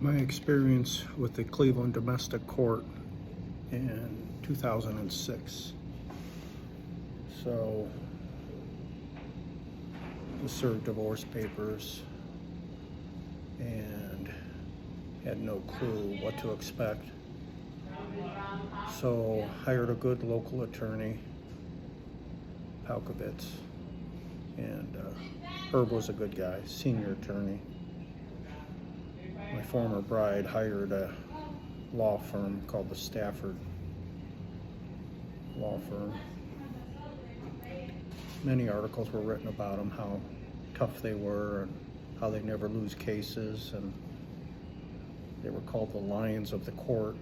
My experience with the Cleveland Domestic Court in 2006. So, I served divorce papers and had no clue what to expect. So, hired a good local attorney, Palkovitz, and Herb was a good guy, senior attorney. My former bride hired a law firm called the Stafford Law Firm. Many articles were written about them, how tough they were and how they never lose cases, and they were called the lions of the court.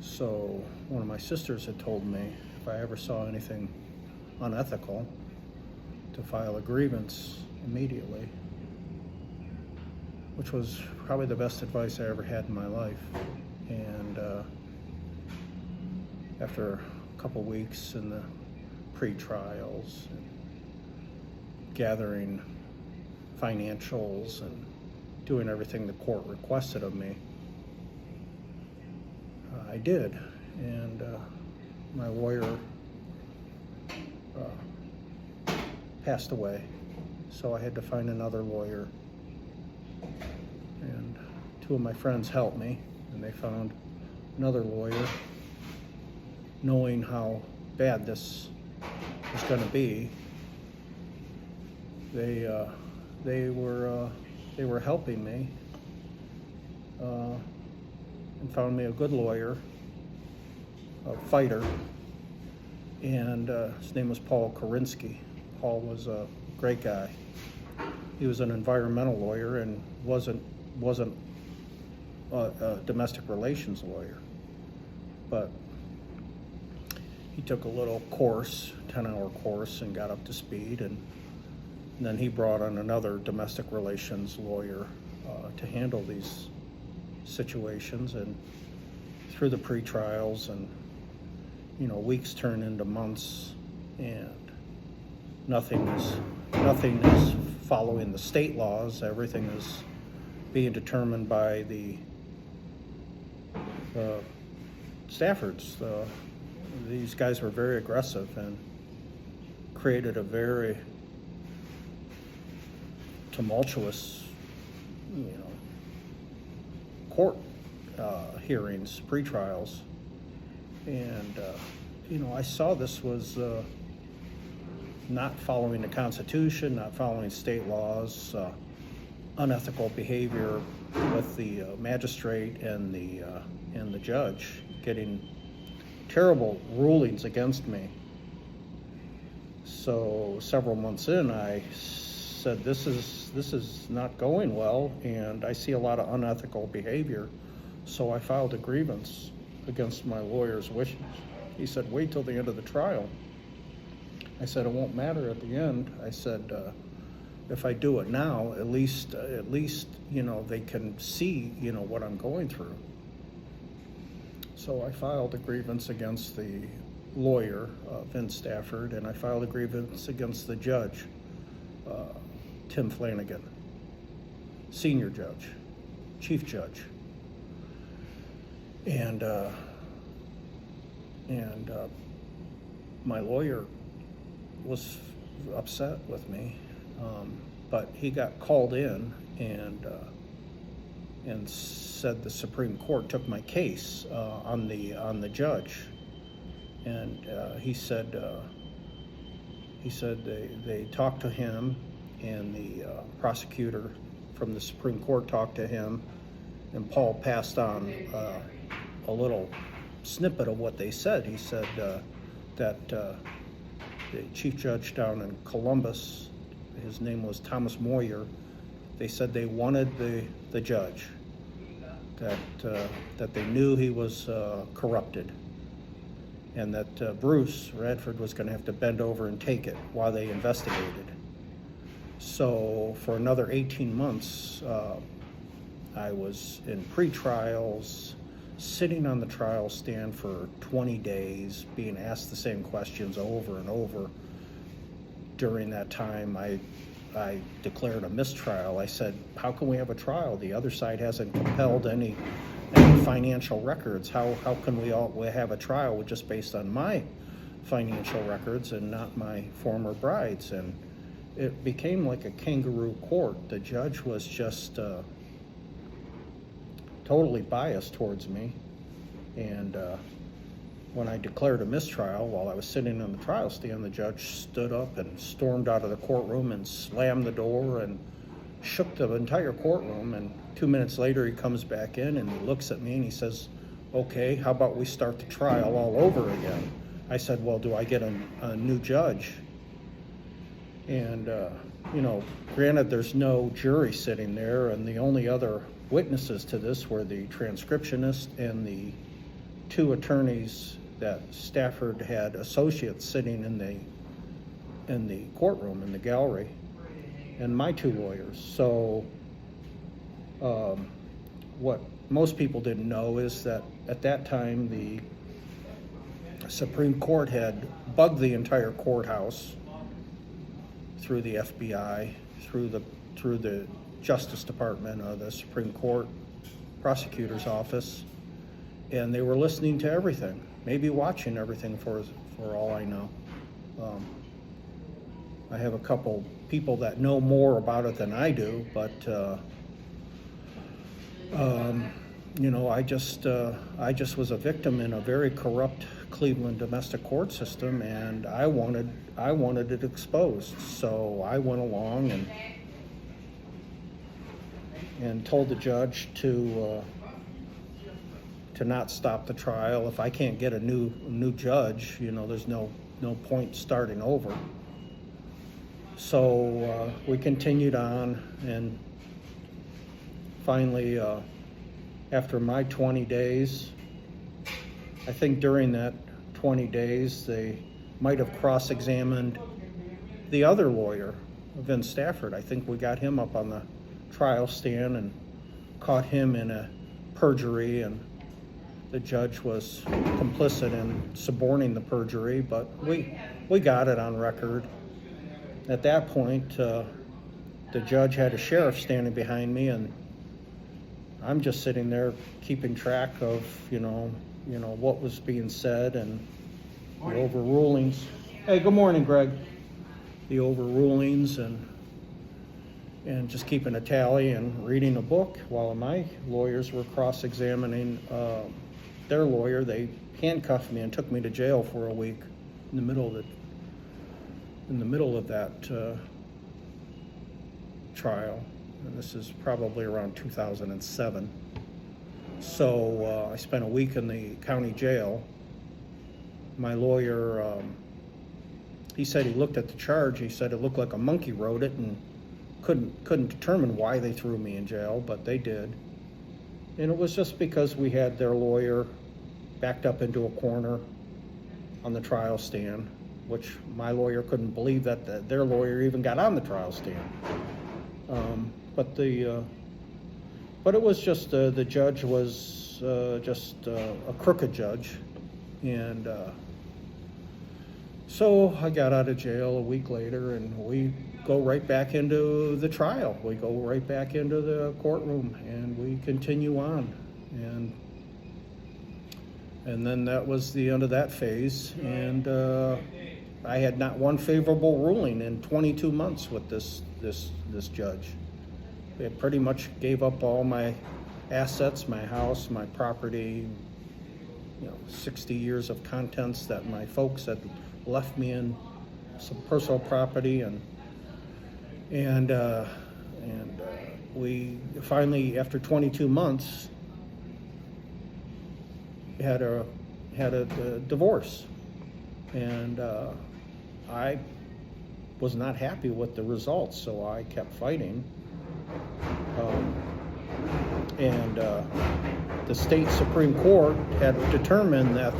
So one of my sisters had told me if I ever saw anything unethical to file a grievance immediately, which was probably the best advice I ever had in my life. And after a couple weeks in the pre-trials, and gathering financials and doing everything the court requested of me, I did. And my lawyer passed away, so I had to find another lawyer. And two of my friends helped me, and they found another lawyer. Knowing how bad this was going to be, they were helping me and found me a good lawyer, a fighter, and his name was Paul Korinsky. Paul was a great guy. He was an environmental lawyer and wasn't a domestic relations lawyer, but he took a little course, 10-hour course, and got up to speed, and then he brought on another domestic relations lawyer to handle these situations. And through the pre-trials, and weeks turn into months, and nothing is following the state laws. Everything is being determined by the Staffords. These guys were very aggressive and created a very tumultuous, court hearings, pre-trials. And, I saw this was not following the Constitution, not following state laws, unethical behavior with the magistrate and the judge, getting terrible rulings against me. So several months in, I said, this is not going well, and I see a lot of unethical behavior. So I filed a grievance against my lawyer's wishes. He said, wait till the end of the trial. I said, it won't matter at the end. I said, if I do it now, at least they can see what I'm going through. So I filed a grievance against the lawyer, Vince Stafford, and I filed a grievance against the judge, Tim Flanagan, senior judge, chief judge. And my lawyer was upset with me, but he got called in and said the Supreme Court took my case on the judge, and he said they talked to him, and the prosecutor from the Supreme Court talked to him, and Paul passed on a little snippet of what they said. He said that the chief judge down in Columbus, his name was Thomas Moyer, they said they wanted the judge, that they knew he was corrupted, and that Bruce Radford was going to have to bend over and take it while they investigated. So for another 18 months, I was in pre-trials, sitting on the trial stand for 20 days, being asked the same questions over and over. During that time, I I declared a mistrial. I said, how can we have a trial? The other side hasn't compelled any financial records. How can we have a trial just based on my financial records and not my former bride's? And it became like a kangaroo court. The judge was just totally biased towards me. And when I declared a mistrial, while I was sitting on the trial stand, the judge stood up and stormed out of the courtroom and slammed the door and shook the entire courtroom. And 2 minutes later, he comes back in and he looks at me and he says, okay, how about we start the trial all over again? I said, well, do I get a new judge? And, granted, there's no jury sitting there, and the only other witnesses to this were the transcriptionist and the two attorneys that Stafford had associates sitting in the courtroom, in the gallery, and my two lawyers. So what most people didn't know is that at that time the Supreme Court had bugged the entire courthouse through the FBI, through the Justice Department, the Supreme Court prosecutor's office, and they were listening to everything, maybe watching everything for all I know. I have a couple people that know more about it than I do, but I just was a victim in a very corrupt Cleveland domestic court system, and I wanted it exposed. So I went along and told the judge to not stop the trial. If I can't get a new judge, there's no point starting over. So we continued on, and finally, after my 20 days, I think during that 20 days, they might have cross-examined the other lawyer, Vince Stafford. I think we got him up on the trial stand and caught him in a perjury, and the judge was complicit in suborning the perjury, but we got it on record. At that point, the judge had a sheriff standing behind me, and I'm just sitting there keeping track of, what was being said and the overrulings. Hey, good morning, Greg. The overrulings and just keeping a tally and reading a book while my lawyers were cross-examining their lawyer. They handcuffed me and took me to jail for a week in the middle of that trial. And this is probably around 2007. So I spent a week in the county jail. My lawyer, he said he looked at the charge. He said it looked like a monkey wrote it, and couldn't determine why they threw me in jail, but they did. And it was just because we had their lawyer backed up into a corner on the trial stand, which my lawyer couldn't believe that their lawyer even got on the trial stand. But it was just the judge was just a crooked judge, and so I got out of jail a week later, and we go right back into the trial. We go right back into the courtroom, and we continue on, and then that was the end of that phase, and I had not one favorable ruling in 22 months with this judge. It pretty much gave up all my assets, my house, my property, 60 years of contents that my folks had left me in, some personal property, and we finally, after 22 months, had a divorce, and I was not happy with the results, so I kept fighting. The state Supreme Court had determined that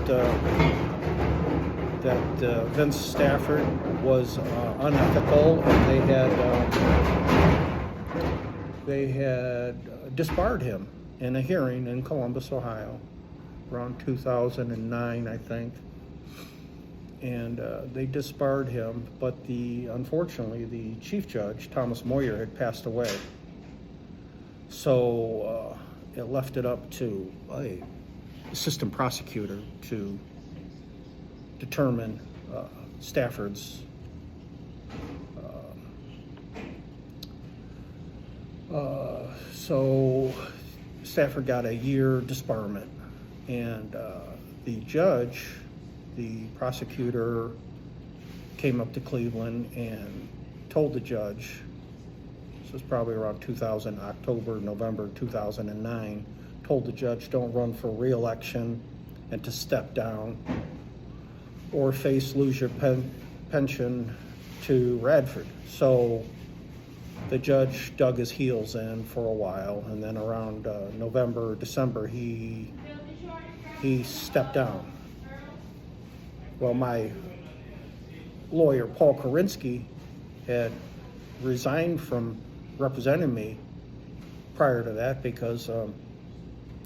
Vince Stafford was unethical, and they had disbarred him in a hearing in Columbus, Ohio, around 2009, I think. and they disbarred him, but unfortunately the chief judge, Thomas Moyer, had passed away. So it left it up to a assistant prosecutor to determine Stafford's so Stafford got a year disbarment, and the judge, the prosecutor, came up to Cleveland and told the judge, this was probably around November 2009, told the judge don't run for re-election and to step down or lose your pension to Radford. So the judge dug his heels in for a while, and then around November, December, he stepped down. Well, my lawyer, Paul Korinsky, had resigned from representing me prior to that because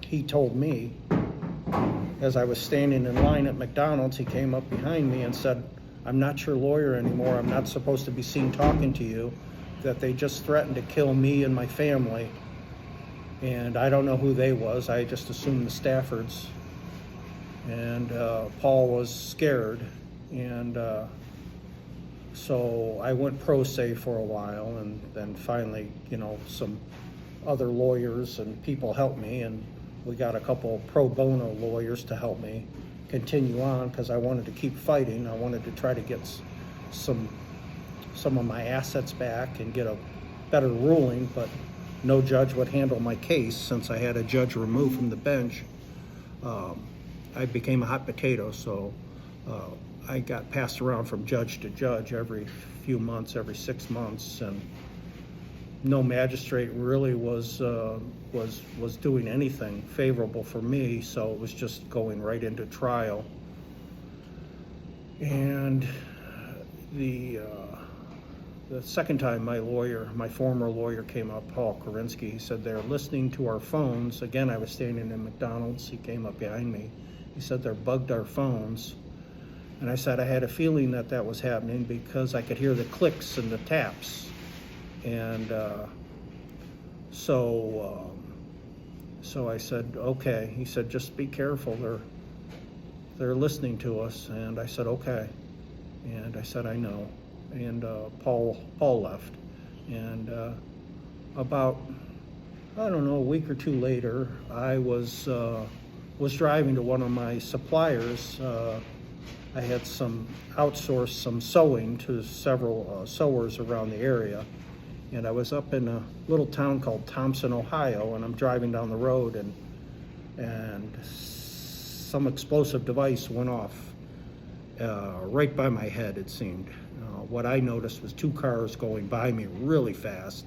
he told me, as I was standing in line at McDonald's, he came up behind me and said, "I'm not your lawyer anymore. I'm not supposed to be seen talking to you, that they just threatened to kill me and my family. And I don't know who they was. I just assumed the Staffords." And Paul was scared. And so I went pro se for a while, and then finally, some other lawyers and people helped me, and we got a couple pro bono lawyers to help me continue on because I wanted to keep fighting. I wanted to try to get some of my assets back and get a better ruling, but no judge would handle my case. Since I had a judge removed from the bench, I became a hot potato, so I got passed around from judge to judge every few months, every 6 months, and no magistrate really was doing anything favorable for me, so it was just going right into trial. And the second time my former lawyer came up, Paul Korinsky, he said, "They're listening to our phones." Again, I was standing in McDonald's. He came up behind me. He said, "They're bugged our phones." And I said I had a feeling that was happening because I could hear the clicks and the taps. And so I said, "Okay." He said, "Just be careful. They're listening to us." And I said, "Okay." And I said, "I know." And Paul left. And about, I don't know, a week or two later, I was driving to one of my suppliers. I had outsourced some sewing to several sewers around the area. And I was up in a little town called Thompson, Ohio, and I'm driving down the road, and some explosive device went off right by my head, it seemed. What I noticed was two cars going by me really fast,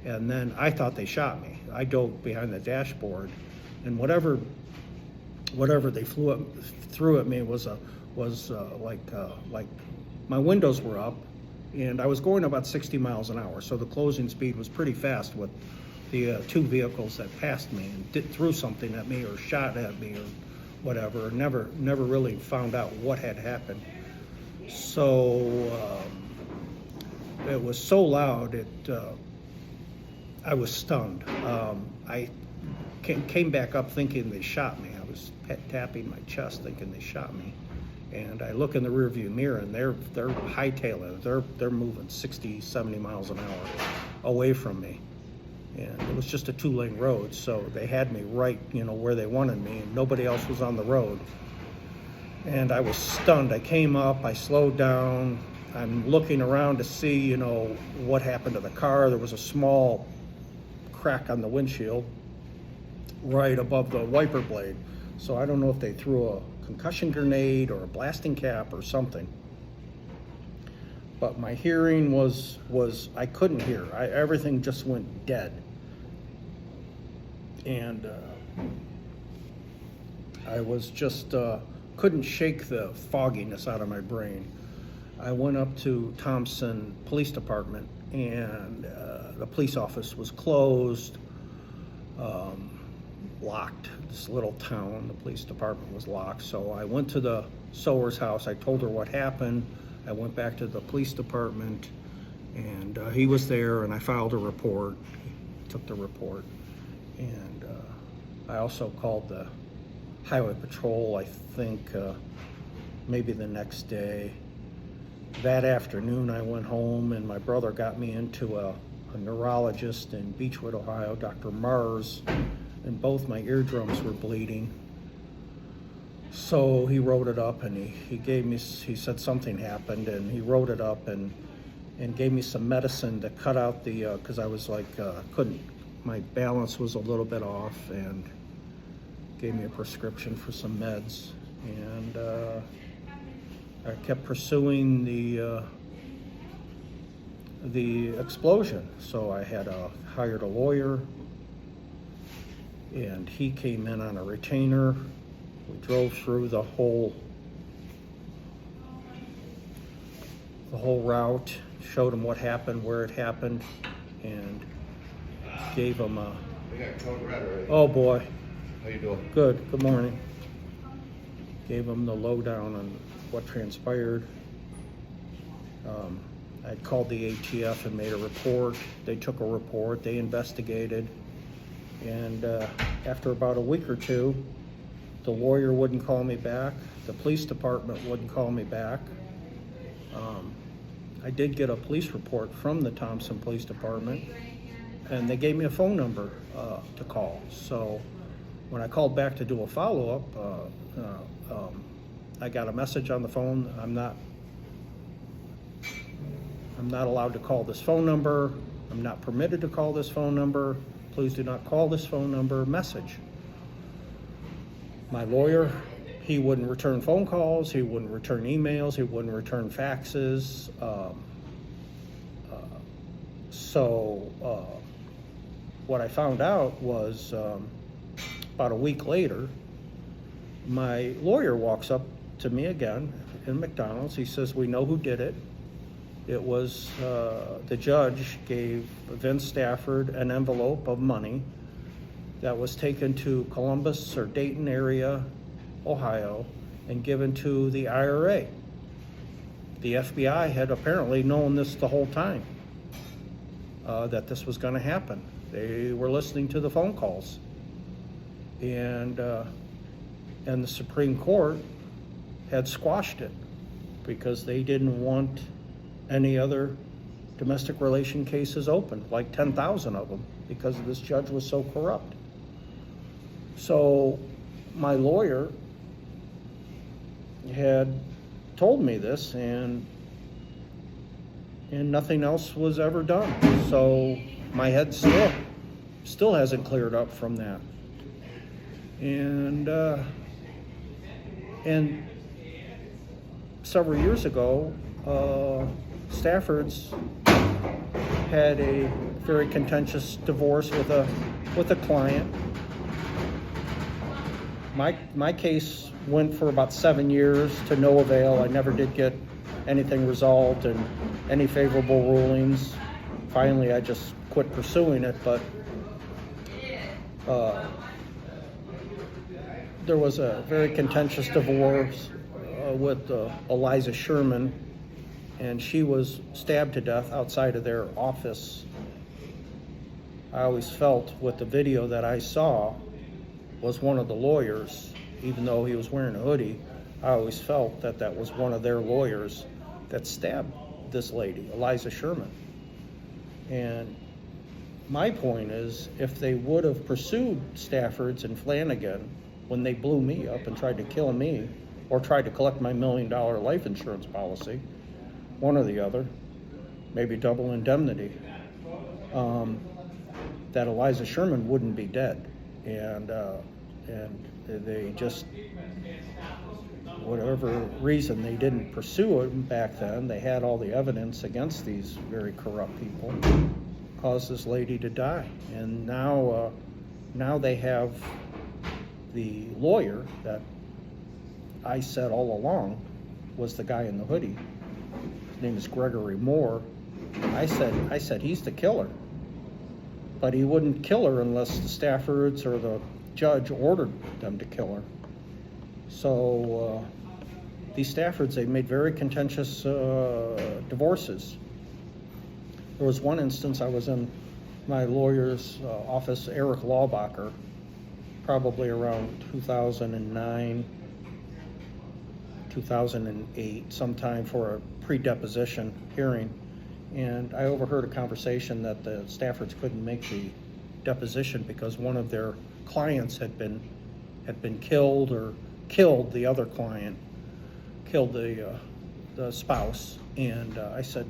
and then I thought they shot me. I dove behind the dashboard, and whatever they threw at me was like my windows were up, and I was going about 60 miles an hour, so the closing speed was pretty fast with the two vehicles that passed me and threw something at me or shot at me or whatever. Never really found out what had happened. So it was so loud, I was stunned. I came back up thinking they shot me. I was tapping my chest thinking they shot me. And I look in the rearview mirror, and they're hightailing. They're moving 60, 70 miles an hour away from me. And it was just a 2-lane road, so they had me right, where they wanted me, and nobody else was on the road. And I was stunned. I came up, I slowed down. I'm looking around to see, what happened to the car. There was a small crack on the windshield right above the wiper blade. So I don't know if they threw a concussion grenade or a blasting cap or something. But my hearing was I couldn't hear. Everything just went dead. And I was just couldn't shake the fogginess out of my brain. I went up to Thompson Police Department, and the police office was closed. locked. This little town, the police department was locked. So I went to the sewer's house. I told her what happened. I went back to the police department, and he was there, and I filed a report. He took the report, and I also called the highway patrol, I think maybe the next day. That afternoon I went home, and my brother got me into a neurologist in Beechwood, Ohio, Dr. Mars, and both my eardrums were bleeding. So he wrote it up, and he said something happened, and he wrote it up and gave me some medicine to cut out the, because I was like, my balance was a little bit off, and gave me a prescription for some meds. And I kept pursuing the explosion. So I had hired a lawyer, and he came in on a retainer. We drove through the whole route, showed him what happened, where it happened, and gave him a... We got code red already. Oh boy. How you doing? Good morning. Gave him the lowdown on what transpired. I called the ATF and made a report. They took a report, they investigated, and after about a week or two, the lawyer wouldn't call me back, the police department wouldn't call me back. I did get a police report from the Thompson Police Department, and they gave me a phone number to call. So when I called back to do a follow-up, I got a message on the phone. I'm not allowed to call this phone number. I'm not permitted to call this phone number. Please do not call this phone number. Message. My lawyer, he wouldn't return phone calls. He wouldn't return emails. He wouldn't return faxes. So what I found out was about a week later, my lawyer walks up to me again in McDonald's. He says, "We know who did it. It was the judge gave Vince Stafford an envelope of money that was taken to Columbus or Dayton area, Ohio, and given to the IRA. The FBI had apparently known this the whole time, that this was going to happen. They were listening to the phone calls, and the Supreme Court had squashed it because they didn't want any other domestic relation cases open, like 10,000 of them, because this judge was so corrupt. So my lawyer had told me this, and nothing else was ever done. So my head still hasn't cleared up from that. And several years ago, Stafford's had a very contentious divorce with a client. My case went for about 7 years to no avail. I never did get anything resolved and any favorable rulings. Finally, I just quit pursuing it, but there was a very contentious divorce with Eliza Sherman, and she was stabbed to death outside of their office. I always felt with the video that I saw was one of the lawyers, even though he was wearing a hoodie. I always felt that that was one of their lawyers that stabbed this lady, Eliza Sherman. And my point is, if they would have pursued Stafford's and Flanagan when they blew me up and tried to kill me, or tried to collect my $1 million life insurance policy, one or the other, maybe double indemnity, that Eliza Sherman wouldn't be dead. And they just, whatever reason, they didn't pursue it back then. They had all the evidence against these very corrupt people, caused this lady to die. And now they have the lawyer that I said all along was the guy in the hoodie. His name is Gregory Moore. I said he's the killer, but he wouldn't kill her unless the Staffords or the judge ordered them to kill her. So these Staffords, they made very contentious divorces. There was one instance I was in my lawyer's office, Eric Lawbacher, probably around 2009, 2008, sometime for a pre-deposition hearing. And I overheard a conversation that the Staffords couldn't make the deposition because one of their clients had been killed, or killed the other client, killed the spouse. And I said,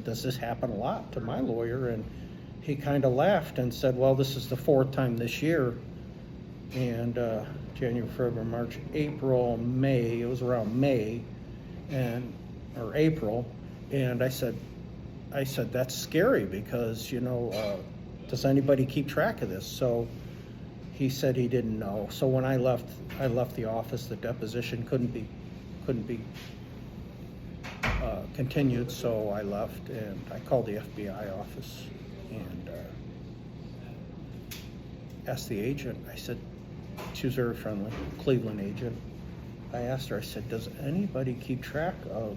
does this happen a lot to my lawyer? And he kind of laughed and said, well, this is the fourth time this year. And January, February, March, April, May, it was around May, or April. And I said, that's scary because, does anybody keep track of this? So he said he didn't know. So when I left the office, the deposition couldn't be continued, so I left and I called the FBI office and asked the agent. I said, she was very friendly, Cleveland agent. I asked her, I said, does anybody keep track of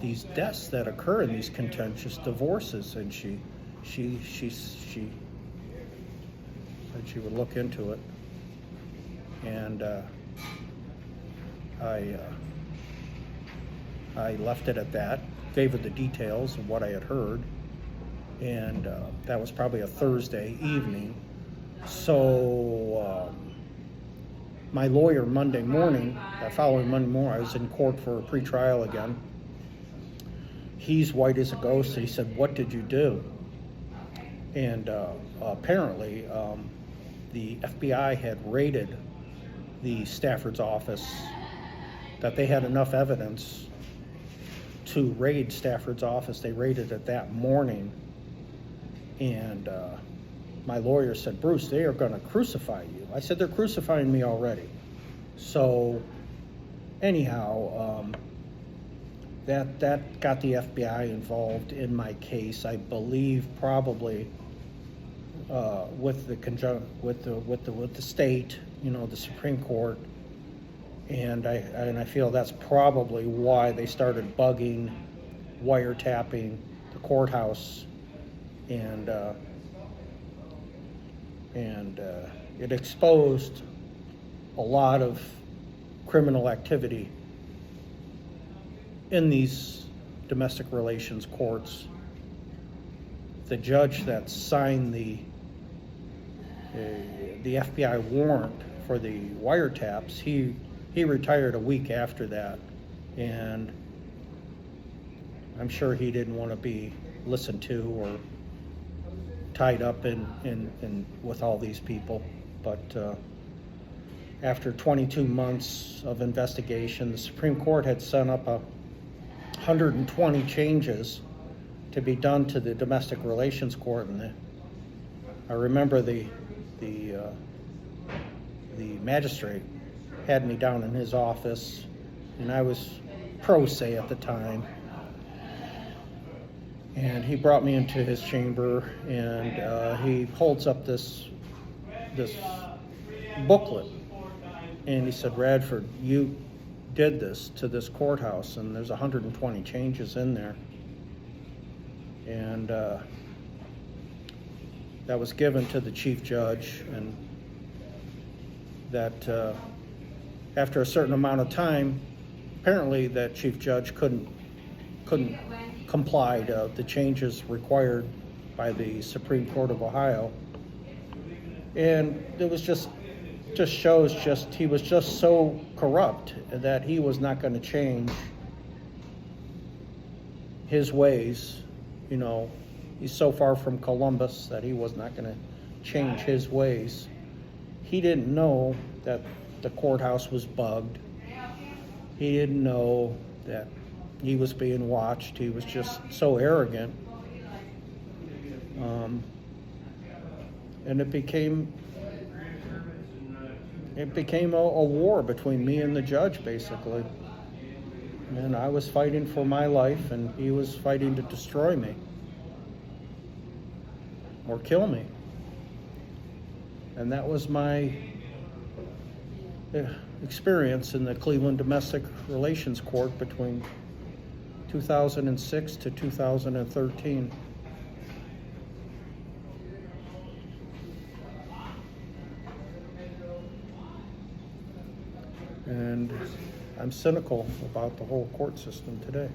these deaths that occur in these contentious divorces? And she said she would look into it. And I left it at that, gave her the details of what I had heard, and that was probably a Thursday evening. So my lawyer, Monday morning, that following Monday morning, I was in court for a pretrial again. He's white as a ghost. He said, what did you do? And apparently the FBI had raided the Stafford's office, that they had enough evidence to raid Stafford's office. They raided it that morning. And my lawyer said, Bruce, they are going to crucify you. I said, they're crucifying me already. So anyhow, that got the FBI involved in my case. I believe probably with the state, the Supreme Court, and I feel that's probably why they started bugging, wiretapping the courthouse, and it exposed a lot of criminal activity in these domestic relations courts. The judge that signed the FBI warrant for the wiretaps, he retired a week after that, and I'm sure he didn't want to be listened to or tied up in with all these people. But after 22 months of investigation, the Supreme Court had sent up 120 changes to be done to the domestic relations court, and I remember the magistrate had me down in his office, and I was pro se at the time, and he brought me into his chamber, and he holds up this booklet, and he said, Radford, you did this to this courthouse, and there's 120 changes in there. And that was given to the chief judge, and that after a certain amount of time, apparently that chief judge couldn't comply to the changes required by the Supreme Court of Ohio. And it was just shows he was just so corrupt that he was not going to change his ways. He's so far from Columbus that he was not going to change his ways. He didn't know that the courthouse was bugged. He didn't know that he was being watched. He was just so arrogant. And it became a war between me and the judge, basically. And I was fighting for my life, and he was fighting to destroy me or kill me. And that was my experience in the Cleveland Domestic Relations Court between 2006 to 2013. And I'm cynical about the whole court system today.